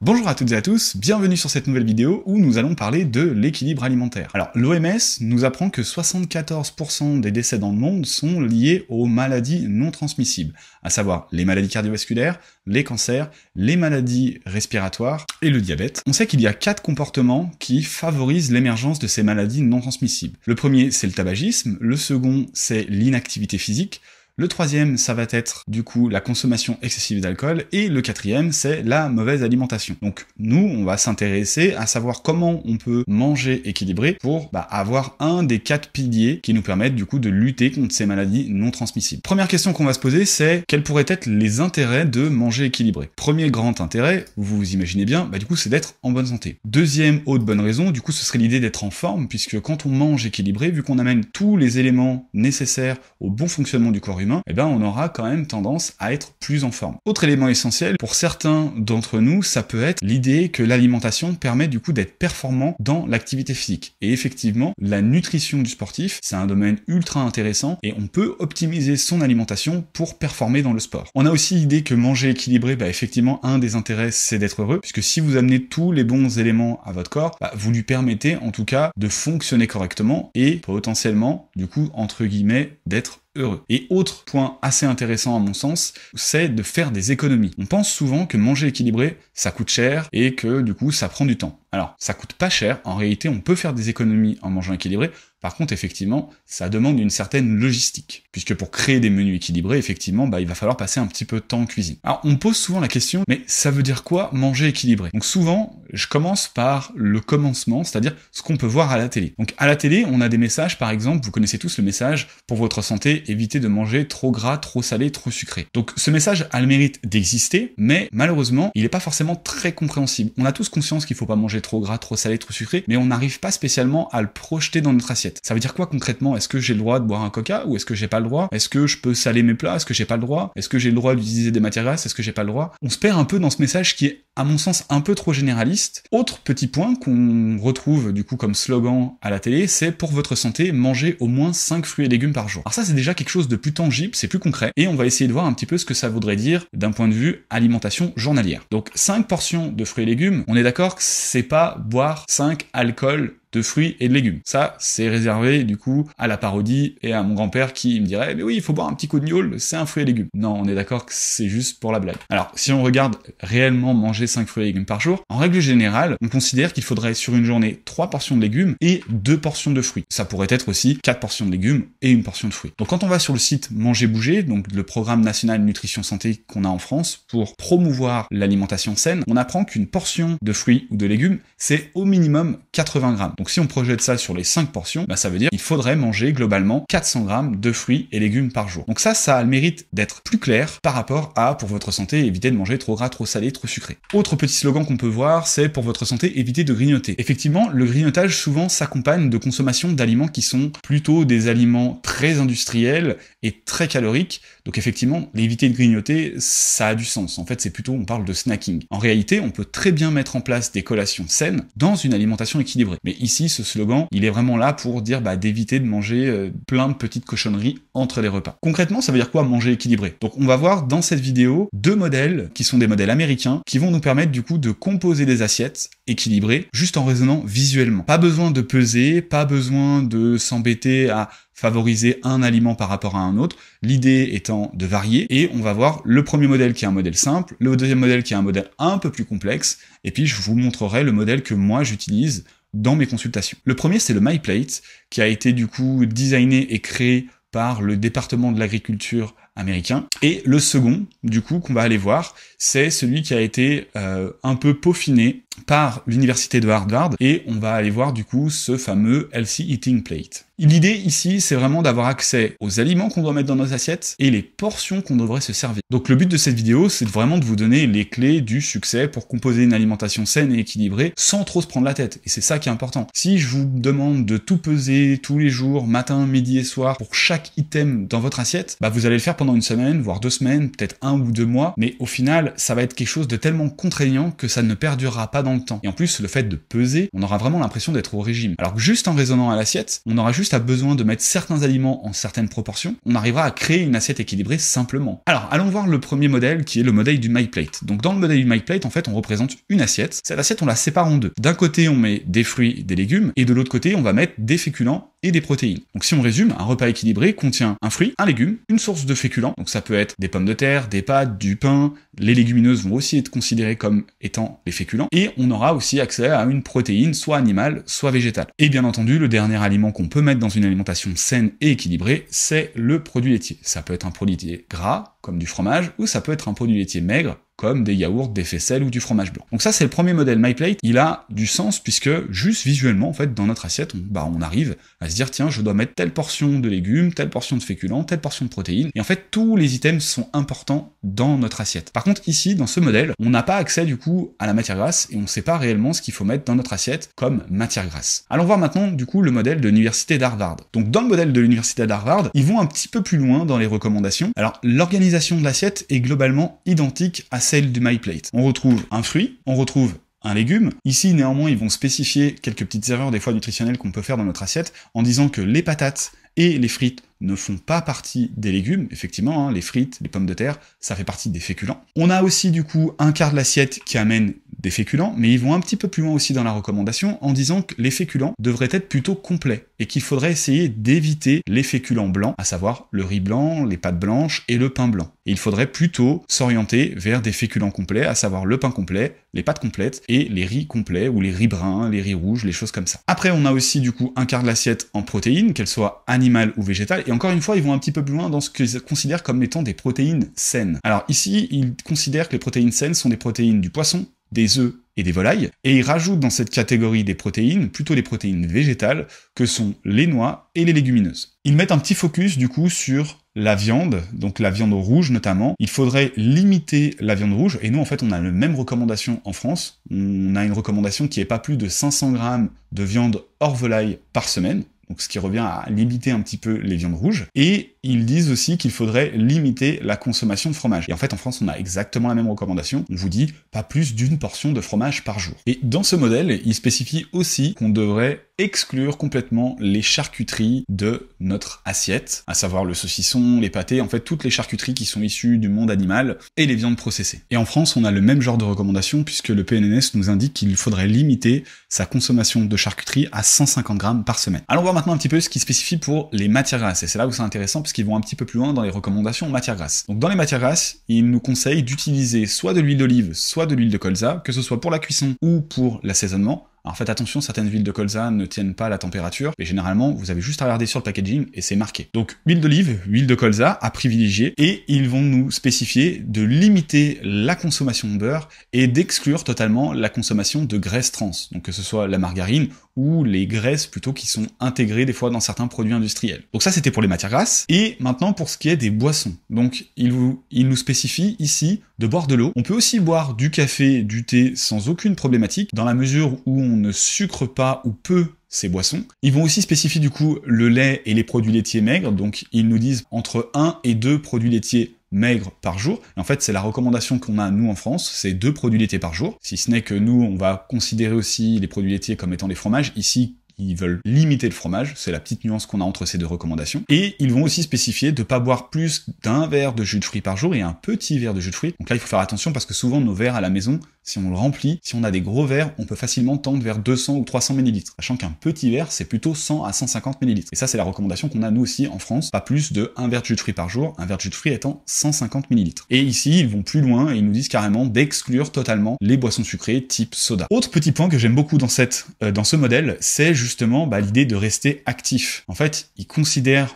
Bonjour à toutes et à tous, bienvenue sur cette nouvelle vidéo où nous allons parler de l'équilibre alimentaire. Alors l'OMS nous apprend que 74% des décès dans le monde sont liés aux maladies non transmissibles, à savoir les maladies cardiovasculaires, les cancers, les maladies respiratoires et le diabète. On sait qu'il y a 4 comportements qui favorisent l'émergence de ces maladies non transmissibles. Le premier, c'est le tabagisme, le second, c'est l'inactivité physique, le troisième, ça va être du coup la consommation excessive d'alcool, et le quatrième, c'est la mauvaise alimentation. Donc nous, on va s'intéresser à savoir comment on peut manger équilibré pour avoir un des 4 piliers qui nous permettent du coup de lutter contre ces maladies non transmissibles. Première question qu'on va se poser, c'est quels pourraient être les intérêts de manger équilibré. Premier grand intérêt, vous vous imaginez bien, du coup c'est d'être en bonne santé. Deuxième autre bonne raison, du coup ce serait l'idée d'être en forme, puisque quand on mange équilibré, vu qu'on amène tous les éléments nécessaires au bon fonctionnement du corps humain, on aura quand même tendance à être plus en forme. Autre élément essentiel, pour certains d'entre nous, ça peut être l'idée que l'alimentation permet du coup d'être performant dans l'activité physique. Et effectivement, la nutrition du sportif, c'est un domaine ultra intéressant et on peut optimiser son alimentation pour performer dans le sport. On a aussi l'idée que manger équilibré, effectivement, un des intérêts, c'est d'être heureux, puisque si vous amenez tous les bons éléments à votre corps, vous lui permettez en tout cas de fonctionner correctement et potentiellement, du coup, entre guillemets, d'être heureux. Et autre point assez intéressant à mon sens, c'est de faire des économies. On pense souvent que manger équilibré, ça coûte cher et que du coup ça prend du temps. Alors, ça coûte pas cher, en réalité on peut faire des économies en mangeant équilibré, par contre effectivement, ça demande une certaine logistique, puisque pour créer des menus équilibrés, effectivement, il va falloir passer un petit peu de temps en cuisine. Alors, on me pose souvent la question, mais ça veut dire quoi manger équilibré? Donc souvent, je commence par le commencement, c'est-à-dire ce qu'on peut voir à la télé. Donc à la télé, on a des messages, par exemple, vous connaissez tous le message, pour votre santé, évitez de manger trop gras, trop salé, trop sucré. Donc ce message a le mérite d'exister, mais malheureusement, il n'est pas forcément très compréhensible. On a tous conscience qu'il faut pas manger trop gras, trop salé, trop sucré, mais on n'arrive pas spécialement à le projeter dans notre assiette. Ça veut dire quoi concrètement? Est-ce que j'ai le droit de boire un coca ou est-ce que j'ai pas le droit? Est-ce que je peux saler mes plats? Est-ce que j'ai pas le droit? Est-ce que j'ai le droit d'utiliser des matières grasses? Est-ce que j'ai pas le droit? On se perd un peu dans ce message qui est, à mon sens, un peu trop généraliste. Autre petit point qu'on retrouve du coup comme slogan à la télé, c'est pour votre santé, mangez au moins 5 fruits et légumes par jour. Alors ça, c'est déjà quelque chose de plus tangible, c'est plus concret, et on va essayer de voir un petit peu ce que ça voudrait dire d'un point de vue alimentation journalière. Donc 5 portions de fruits et légumes, on est d'accord que c'est pas boire 5 alcools de fruits et de légumes. Ça, c'est réservé, du coup, à la parodie et à mon grand-père qui me dirait « Mais oui, il faut boire un petit coup de gnôle, c'est un fruit et légumes. » Non, on est d'accord que c'est juste pour la blague. Alors, si on regarde réellement manger 5 fruits et légumes par jour, en règle générale, on considère qu'il faudrait sur une journée 3 portions de légumes et 2 portions de fruits. Ça pourrait être aussi 4 portions de légumes et 1 portion de fruits. Donc quand on va sur le site Manger Bouger, donc le programme national nutrition santé qu'on a en France pour promouvoir l'alimentation saine, on apprend qu'une portion de fruits ou de légumes, c'est au minimum 80 grammes. Donc si on projette ça sur les 5 portions, ça veut dire qu'il faudrait manger globalement 400 grammes de fruits et légumes par jour. Donc ça a le mérite d'être plus clair par rapport à, pour votre santé, éviter de manger trop gras, trop salé, trop sucré. Autre petit slogan qu'on peut voir, c'est pour votre santé, évitez de grignoter. Effectivement, le grignotage souvent s'accompagne de consommation d'aliments qui sont plutôt des aliments très industriels et très caloriques. Donc effectivement, éviter de grignoter, ça a du sens. En fait, c'est plutôt, on parle de snacking. En réalité, on peut très bien mettre en place des collations saines dans une alimentation équilibrée. Mais ici, ce slogan, il est vraiment là pour dire d'éviter de manger plein de petites cochonneries entre les repas. Concrètement, ça veut dire quoi manger équilibré? Donc on va voir dans cette vidéo 2 modèles qui sont des modèles américains qui vont nous permettre du coup de composer des assiettes équilibrées juste en raisonnant visuellement. Pas besoin de peser, pas besoin de s'embêter à favoriser un aliment par rapport à un autre, l'idée étant de varier, et on va voir le premier modèle qui est un modèle simple, le deuxième modèle qui est un modèle un peu plus complexe, et puis je vous montrerai le modèle que moi j'utilise dans mes consultations. Le premier, c'est le MyPlate, qui a été du coup designé et créé par le département de l'agriculture américain. Et le second, du coup, qu'on va aller voir, c'est celui qui a été un peu peaufiné par l'université de Harvard, et on va aller voir du coup ce fameux Healthy Eating Plate. L'idée ici, c'est vraiment d'avoir accès aux aliments qu'on doit mettre dans nos assiettes et les portions qu'on devrait se servir. Donc le but de cette vidéo, c'est vraiment de vous donner les clés du succès pour composer une alimentation saine et équilibrée sans trop se prendre la tête. Et c'est ça qui est important. Si je vous demande de tout peser tous les jours, matin, midi et soir, pour chaque item dans votre assiette, vous allez le faire pendant une semaine, voire 2 semaines, peut-être 1 ou 2 mois, mais au final, ça va être quelque chose de tellement contraignant que ça ne perdurera pas dans le temps. Et en plus, le fait de peser, on aura vraiment l'impression d'être au régime. Alors que juste en raisonnant à l'assiette, on aura juste besoin de mettre certains aliments en certaines proportions, on arrivera à créer une assiette équilibrée simplement. Alors, allons voir le premier modèle qui est le modèle du MyPlate. Donc dans le modèle du MyPlate, en fait, on représente une assiette. Cette assiette, on la sépare en deux. D'un côté, on met des fruits, des légumes, et de l'autre côté, on va mettre des féculents et des protéines. Donc si on résume, un repas équilibré contient un fruit, un légume, une source de féculents, donc ça peut être des pommes de terre, des pâtes, du pain, les légumineuses vont aussi être considérées comme étant les féculents, et on aura aussi accès à une protéine, soit animale, soit végétale. Et bien entendu, le dernier aliment qu'on peut mettre dans une alimentation saine et équilibrée, c'est le produit laitier. Ça peut être un produit laitier gras, comme du fromage, ou ça peut être un produit laitier maigre, comme des yaourts, des faisselles ou du fromage blanc. Donc ça, c'est le premier modèle MyPlate. Il a du sens puisque juste visuellement, en fait, dans notre assiette, on arrive à se dire, tiens, je dois mettre telle portion de légumes, telle portion de féculents, telle portion de protéines. Et en fait, tous les items sont importants dans notre assiette. Par contre, ici, dans ce modèle, on n'a pas accès du coup à la matière grasse et on ne sait pas réellement ce qu'il faut mettre dans notre assiette comme matière grasse. Allons voir maintenant du coup le modèle de l'université d'Harvard. Donc dans le modèle de l'université d'Harvard, ils vont un petit peu plus loin dans les recommandations. Alors l'organisation de l'assiette est globalement identique à celle du MyPlate. On retrouve un fruit, on retrouve un légume. Ici, néanmoins, ils vont spécifier quelques petites erreurs des fois nutritionnelles qu'on peut faire dans notre assiette en disant que les patates et les frites ne font pas partie des légumes, effectivement, les frites, les pommes de terre, ça fait partie des féculents. On a aussi du coup un quart de l'assiette qui amène des féculents, mais ils vont un petit peu plus loin aussi dans la recommandation en disant que les féculents devraient être plutôt complets et qu'il faudrait essayer d'éviter les féculents blancs, à savoir le riz blanc, les pâtes blanches et le pain blanc. Et il faudrait plutôt s'orienter vers des féculents complets, à savoir le pain complet, les pâtes complètes et les riz complets ou les riz bruns, les riz rouges, les choses comme ça. Après, on a aussi du coup un quart de l'assiette en protéines, qu'elles soient animales ou végétales. Et encore une fois, ils vont un petit peu plus loin dans ce qu'ils considèrent comme étant des protéines saines. Alors ici, ils considèrent que les protéines saines sont des protéines du poisson, des œufs et des volailles, et ils rajoutent dans cette catégorie des protéines, plutôt les protéines végétales, que sont les noix et les légumineuses. Ils mettent un petit focus du coup sur la viande, donc la viande rouge notamment. Il faudrait limiter la viande rouge, et nous en fait on a la même recommandation en France. On a une recommandation qui est pas plus de 500 grammes de viande hors volaille par semaine, donc ce qui revient à limiter un petit peu les viandes rouges, et ils disent aussi qu'il faudrait limiter la consommation de fromage. Et en fait, en France, on a exactement la même recommandation. On vous dit pas plus d'une portion de fromage par jour. Et dans ce modèle, il spécifie aussi qu'on devrait exclure complètement les charcuteries de notre assiette, à savoir le saucisson, les pâtés, en fait toutes les charcuteries qui sont issues du monde animal et les viandes processées. Et en France, on a le même genre de recommandation puisque le PNNS nous indique qu'il faudrait limiter sa consommation de charcuterie à 150 grammes par semaine. Allons voir maintenant un petit peu ce qui spécifie pour les matières grasses. Et c'est là où c'est intéressant puisqu'ils vont un petit peu plus loin dans les recommandations en matières grasses. Donc dans les matières grasses, ils nous conseillent d'utiliser soit de l'huile d'olive, soit de l'huile de colza, que ce soit pour la cuisson ou pour l'assaisonnement. Alors faites attention, certaines huiles de colza ne tiennent pas la température, mais généralement, vous avez juste à regarder sur le packaging et c'est marqué. Donc, huile d'olive, huile de colza à privilégier, et ils vont nous spécifier de limiter la consommation de beurre et d'exclure totalement la consommation de graisse trans, donc que ce soit la margarine ou les graisses plutôt qui sont intégrées des fois dans certains produits industriels. Donc ça, c'était pour les matières grasses. Et maintenant, pour ce qui est des boissons. Donc, il nous spécifie ici de boire de l'eau. On peut aussi boire du café, du thé sans aucune problématique, dans la mesure où on ne sucre pas ou peu ces boissons. Ils vont aussi spécifier du coup le lait et les produits laitiers maigres, donc ils nous disent entre 1 et 2 produits laitiers maigres par jour. Et en fait, c'est la recommandation qu'on a nous en France, c'est 2 produits laitiers par jour. Si ce n'est que nous, on va considérer aussi les produits laitiers comme étant des fromages. Ici, ils veulent limiter le fromage, c'est la petite nuance qu'on a entre ces deux recommandations. Et ils vont aussi spécifier de ne pas boire plus d'un verre de jus de fruits par jour et un petit verre de jus de fruits. Donc là, il faut faire attention parce que souvent, nos verres à la maison, si on le remplit, si on a des gros verres, on peut facilement tendre vers 200 ou 300 ml. Sachant qu'un petit verre, c'est plutôt 100 à 150 ml. Et ça, c'est la recommandation qu'on a nous aussi en France. Pas plus de un verre de jus de fruits par jour, un verre de jus de fruits étant 150 ml. Et ici, ils vont plus loin et ils nous disent carrément d'exclure totalement les boissons sucrées type soda. Autre petit point que j'aime beaucoup dans ce modèle, c'est justement l'idée de rester actif. En fait, ils considèrent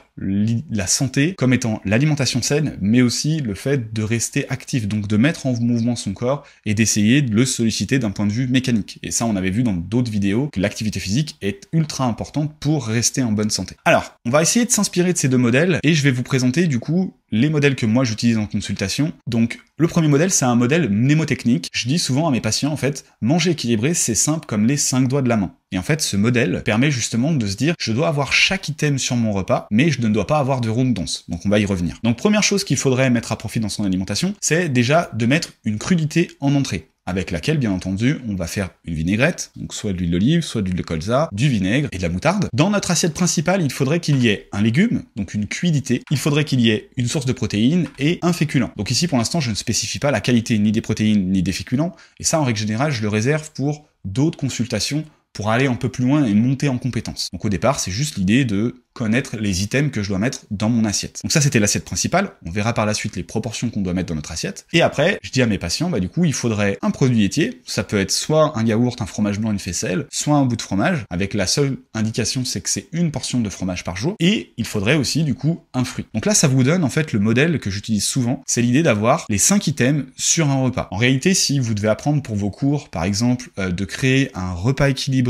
la santé comme étant l'alimentation saine, mais aussi le fait de rester actif, donc de mettre en mouvement son corps et d'essayer de le solliciter d'un point de vue mécanique. Et ça, on avait vu dans d'autres vidéos que l'activité physique est ultra importante pour rester en bonne santé. Alors, on va essayer de s'inspirer de ces deux modèles et je vais vous présenter du coup les modèles que moi j'utilise en consultation. Donc, le premier modèle, c'est un modèle mnémotechnique. Je dis souvent à mes patients, en fait, manger équilibré, c'est simple comme les 5 doigts de la main. Et en fait, ce modèle permet justement de se dire, je dois avoir chaque item sur mon repas, mais je ne dois pas avoir de redondance. Donc on va y revenir. Donc première chose qu'il faudrait mettre à profit dans son alimentation, c'est déjà de mettre une crudité en entrée. avec laquelle, bien entendu, on va faire une vinaigrette, donc soit de l'huile d'olive, soit de l'huile de colza, du vinaigre et de la moutarde. Dans notre assiette principale, il faudrait qu'il y ait un légume, donc une cuidité, il faudrait qu'il y ait une source de protéines et un féculent. Donc ici, pour l'instant, je ne spécifie pas la qualité ni des protéines ni des féculents, et ça, en règle générale, je le réserve pour d'autres consultations pour aller un peu plus loin et monter en compétences. Donc au départ, c'est juste l'idée de connaître les items que je dois mettre dans mon assiette. Donc ça, c'était l'assiette principale. On verra par la suite les proportions qu'on doit mettre dans notre assiette. Et après, je dis à mes patients, du coup, il faudrait un produit laitier. Ça peut être soit un yaourt, un fromage blanc, une faisselle, soit un bout de fromage, avec la seule indication, c'est que c'est une portion de fromage par jour. Et il faudrait aussi, du coup, un fruit. Donc là, ça vous donne, en fait, le modèle que j'utilise souvent. C'est l'idée d'avoir les 5 items sur un repas. En réalité, si vous devez apprendre pour vos cours, par exemple, de créer un repas équilibré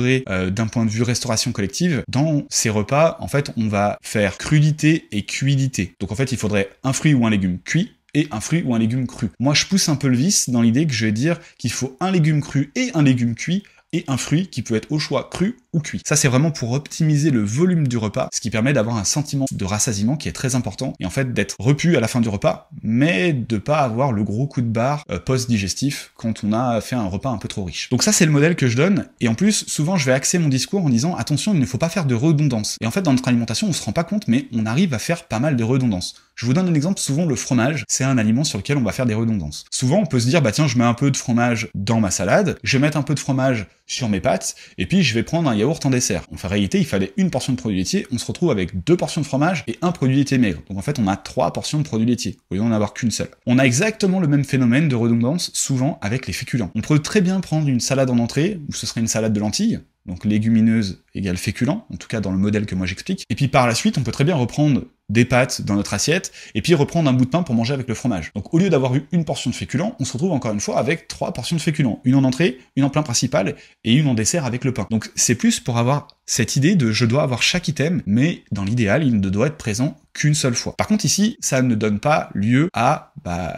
d'un point de vue restauration collective, dans ces repas, en fait, on va faire crudité et cuidité. Donc en fait, il faudrait un fruit ou un légume cuit et un fruit ou un légume cru. Moi, je pousse un peu le vice dans l'idée que je vais dire qu'il faut un légume cru et un légume cuit et un fruit qui peut être au choix cru ou cuit. Ça, c'est vraiment pour optimiser le volume du repas, ce qui permet d'avoir un sentiment de rassasiement qui est très important, et en fait d'être repu à la fin du repas, mais de pas avoir le gros coup de barre post-digestif quand on a fait un repas un peu trop riche. Donc ça, c'est le modèle que je donne, et en plus, souvent, je vais axer mon discours en disant, attention, il ne faut pas faire de redondance. Et en fait, dans notre alimentation, on se rend pas compte, mais on arrive à faire pas mal de redondances. Je vous donne un exemple, souvent le fromage, c'est un aliment sur lequel on va faire des redondances. Souvent, on peut se dire, tiens, je mets un peu de fromage dans ma salade, je vais mettre un peu de fromage sur mes pâtes, et puis je vais prendre un yaourt en dessert. En réalité, il fallait une portion de produit laitier, on se retrouve avec 2 portions de fromage et un produit laitier maigre. Donc en fait, on a 3 portions de produit laitier, au lieu d'en avoir qu'une seule. On a exactement le même phénomène de redondance, souvent avec les féculents. On peut très bien prendre une salade en entrée, où ce serait une salade de lentilles, donc légumineuse égale féculent, en tout cas dans le modèle que moi j'explique. Et puis par la suite, on peut très bien reprendre des pâtes dans notre assiette, et puis reprendre un bout de pain pour manger avec le fromage. Donc au lieu d'avoir eu une portion de féculents, on se retrouve encore une fois avec 3 portions de féculents. Une en entrée, une en plat principal, et une en dessert avec le pain. Donc c'est plus pour avoir cette idée de je dois avoir chaque item, mais dans l'idéal, il ne doit être présent qu'une seule fois. Par contre ici, ça ne donne pas lieu à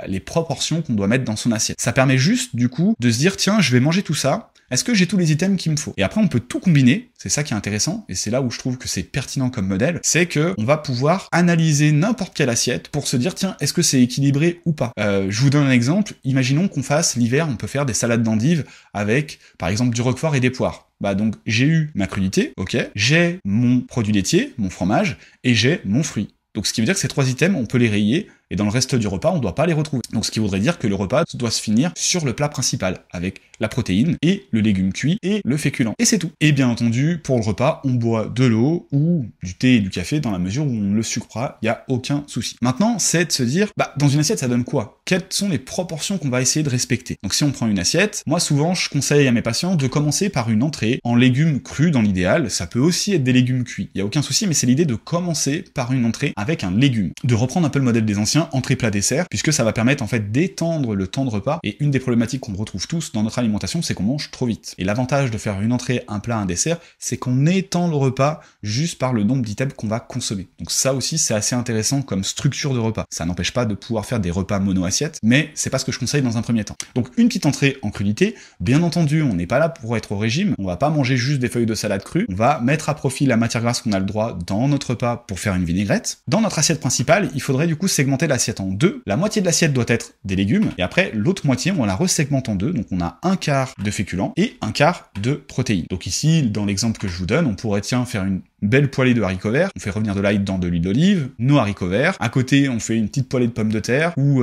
les proportions qu'on doit mettre dans son assiette. Ça permet juste, du coup, de se dire, tiens, je vais manger tout ça, est-ce que j'ai tous les items qu'il me faut? Et après, on peut tout combiner, c'est ça qui est intéressant, et c'est là où je trouve que c'est pertinent comme modèle, c'est que on va pouvoir analyser n'importe quelle assiette pour se dire, tiens, est-ce que c'est équilibré ou pas? Je vous donne un exemple, imaginons qu'on fasse l'hiver, on peut faire des salades d'endives avec, par exemple, du roquefort et des poires. Donc j'ai eu ma crudité, ok, j'ai mon produit laitier, mon fromage, et j'ai mon fruit. Donc ce qui veut dire que ces 3 items, on peut les rayer, et dans le reste du repas, on ne doit pas les retrouver. Donc ce qui voudrait dire que le repas doit se finir sur le plat principal, avec la protéine, et le légume cuit, et le féculent. Et c'est tout. Et bien entendu, pour le repas, on boit de l'eau, ou du thé et du café, dans la mesure où on le sucrera, il n'y a aucun souci. Maintenant, c'est de se dire, dans une assiette, ça donne quoi? Quelles sont les proportions qu'on va essayer de respecter? Donc si on prend une assiette, moi souvent, je conseille à mes patients de commencer par une entrée en légumes crus dans l'idéal. Ça peut aussi être des légumes cuits. Il n'y a aucun souci, mais c'est l'idée de commencer par une entrée avec un légume. De reprendre un peu le modèle des anciens, entrée plat dessert, puisque ça va permettre en fait d'étendre le temps de repas, et une des problématiques qu'on retrouve tous dans notre alimentation, c'est qu'on mange trop vite. Et l'avantage de faire une entrée, un plat, un dessert, c'est qu'on étend le repas juste par le nombre d'items qu'on va consommer. Donc ça aussi, c'est assez intéressant comme structure de repas. Ça n'empêche pas de pouvoir faire des repas mono-assiettes, mais c'est pas ce que je conseille dans un premier temps. Donc une petite entrée en crudité, bien entendu, on n'est pas là pour être au régime, on va pas manger juste des feuilles de salade crues, on va mettre à profit la matière grasse qu'on a le droit dans notre repas pour faire une vinaigrette. Dans notre assiette principale, il faudrait du coup segmenter l'assiette en 2. La moitié de l'assiette doit être des légumes, et après l'autre moitié, on la resegmente en 2, donc on a un quart de féculents et un quart de protéines. Donc ici, dans l'exemple que je vous donne, on pourrait faire une belle poêlée de haricots verts, on fait revenir de l'ail dans de l'huile d'olive, nos haricots verts, à côté on fait une petite poêlée de pommes de terre, ou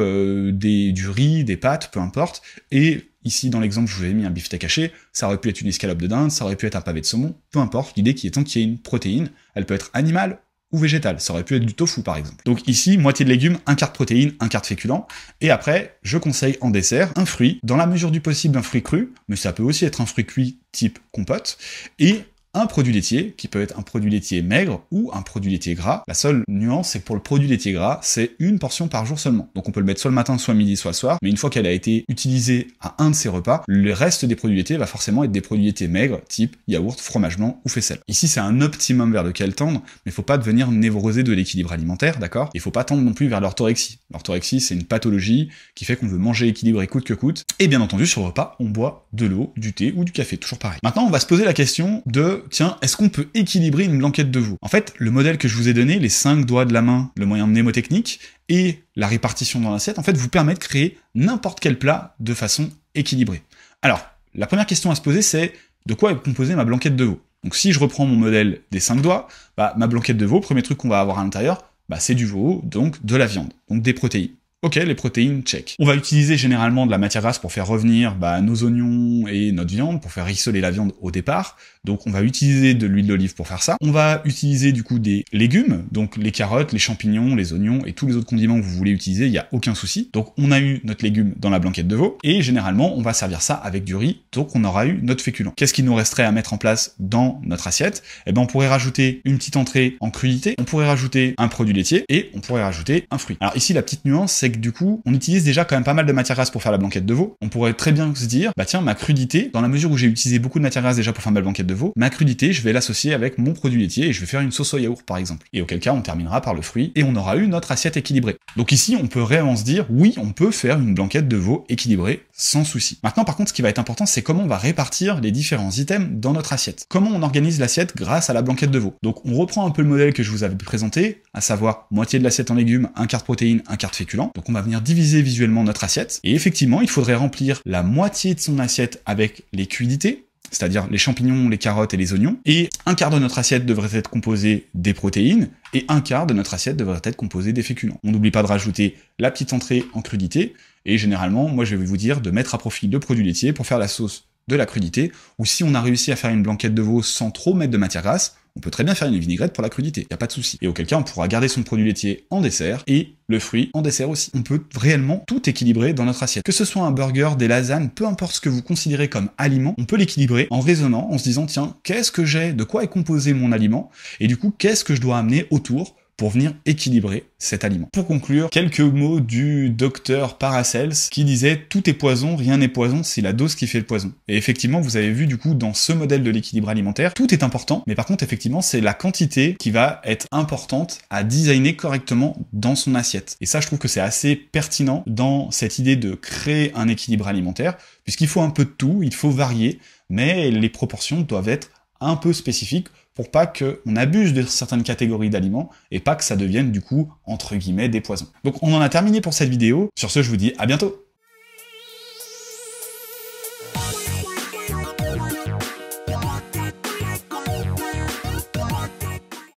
du riz, des pâtes, peu importe, et ici, dans l'exemple, je vous ai mis un beefsteak haché, ça aurait pu être une escalope de dinde, ça aurait pu être un pavé de saumon, peu importe, l'idée qui étant qu'il y ait une protéine, elle peut être animale ou végétale, ça aurait pu être du tofu par exemple. Donc ici, moitié de légumes, un quart de protéines, un quart de féculents, et après, je conseille en dessert un fruit, dans la mesure du possible un fruit cru, mais ça peut aussi être un fruit cuit type compote, et un produit laitier, qui peut être un produit laitier maigre ou un produit laitier gras. La seule nuance, c'est que pour le produit laitier gras, c'est une portion par jour seulement. Donc on peut le mettre soit le matin, soit midi, soit le soir, mais une fois qu'elle a été utilisée à un de ces repas, le reste des produits laitiers va forcément être des produits laitiers maigres, type yaourt, fromage blanc ou faisselle. Ici, c'est un optimum vers lequel tendre, mais faut pas devenir névrosé de l'équilibre alimentaire, d'accord? Il faut pas tendre non plus vers l'orthorexie. L'orthorexie, c'est une pathologie qui fait qu'on veut manger équilibré coûte que coûte. Et bien entendu, sur le repas, on boit de l'eau, du thé ou du café, toujours pareil. Maintenant, on va se poser la question de tiens, est-ce qu'on peut équilibrer une blanquette de veau? En fait, le modèle que je vous ai donné, les 5 doigts de la main, le moyen mnémotechnique, et la répartition dans l'assiette, en fait, vous permet de créer n'importe quel plat de façon équilibrée. Alors, la première question à se poser, c'est de quoi est composée ma blanquette de veau? Donc si je reprends mon modèle des 5 doigts, ma blanquette de veau, premier truc qu'on va avoir à l'intérieur, c'est du veau, donc de la viande, donc des protéines. Ok, les protéines, check. On va utiliser généralement de la matière grasse pour faire revenir nos oignons et notre viande, pour faire rissoler la viande au départ. Donc on va utiliser de l'huile d'olive pour faire ça. On va utiliser du coup des légumes, donc les carottes, les champignons, les oignons et tous les autres condiments que vous voulez utiliser, il n'y a aucun souci. Donc on a eu notre légume dans la blanquette de veau, et généralement on va servir ça avec du riz, donc on aura eu notre féculent. Qu'est-ce qu'il nous resterait à mettre en place dans notre assiette? Eh ben on pourrait rajouter une petite entrée en crudité, on pourrait rajouter un produit laitier, et on pourrait rajouter un fruit. Alors ici la petite nuance, c'est que du coup, on utilise déjà quand même pas mal de matière grasse pour faire la blanquette de veau. On pourrait très bien se dire, tiens, ma crudité, dans la mesure où j'ai utilisé beaucoup de matière grasse déjà pour faire ma blanquette de veau, ma crudité, je vais l'associer avec mon produit laitier et je vais faire une sauce au yaourt par exemple. Et auquel cas, on terminera par le fruit et on aura eu notre assiette équilibrée. Donc ici, on peut réellement se dire, oui, on peut faire une blanquette de veau équilibrée sans souci. Maintenant, par contre, ce qui va être important, c'est comment on va répartir les différents items dans notre assiette. Comment on organise l'assiette grâce à la blanquette de veau. Donc on reprend un peu le modèle que je vous avais présenté, à savoir moitié de l'assiette en légumes, un quart de protéines, un quart de féculents. Donc on va venir diviser visuellement notre assiette. Et effectivement, il faudrait remplir la moitié de son assiette avec les crudités, c'est-à-dire les champignons, les carottes et les oignons, et un quart de notre assiette devrait être composé des protéines, et un quart de notre assiette devrait être composé des féculents. On n'oublie pas de rajouter la petite entrée en crudité, et généralement, moi je vais vous dire de mettre à profit le produit laitier pour faire la sauce de la crudité, ou si on a réussi à faire une blanquette de veau sans trop mettre de matière grasse, on peut très bien faire une vinaigrette pour la crudité, y a pas de souci. Et auquel cas, on pourra garder son produit laitier en dessert, et le fruit en dessert aussi. On peut réellement tout équilibrer dans notre assiette. Que ce soit un burger, des lasagnes, peu importe ce que vous considérez comme aliment, on peut l'équilibrer en raisonnant, en se disant, tiens, qu'est-ce que j'ai, de quoi est composé mon aliment, et du coup, qu'est-ce que je dois amener autour pour venir équilibrer cet aliment. Pour conclure, quelques mots du docteur Paracels qui disait « Tout est poison, rien n'est poison, c'est la dose qui fait le poison ». Et effectivement, vous avez vu du coup dans ce modèle de l'équilibre alimentaire, tout est important, mais par contre effectivement c'est la quantité qui va être importante à designer correctement dans son assiette. Et ça je trouve que c'est assez pertinent dans cette idée de créer un équilibre alimentaire, puisqu'il faut un peu de tout, il faut varier, mais les proportions doivent être un peu spécifiques pour pas qu'on abuse de certaines catégories d'aliments et pas que ça devienne du coup, entre guillemets, des poisons. Donc on en a terminé pour cette vidéo. Sur ce, je vous dis à bientôt.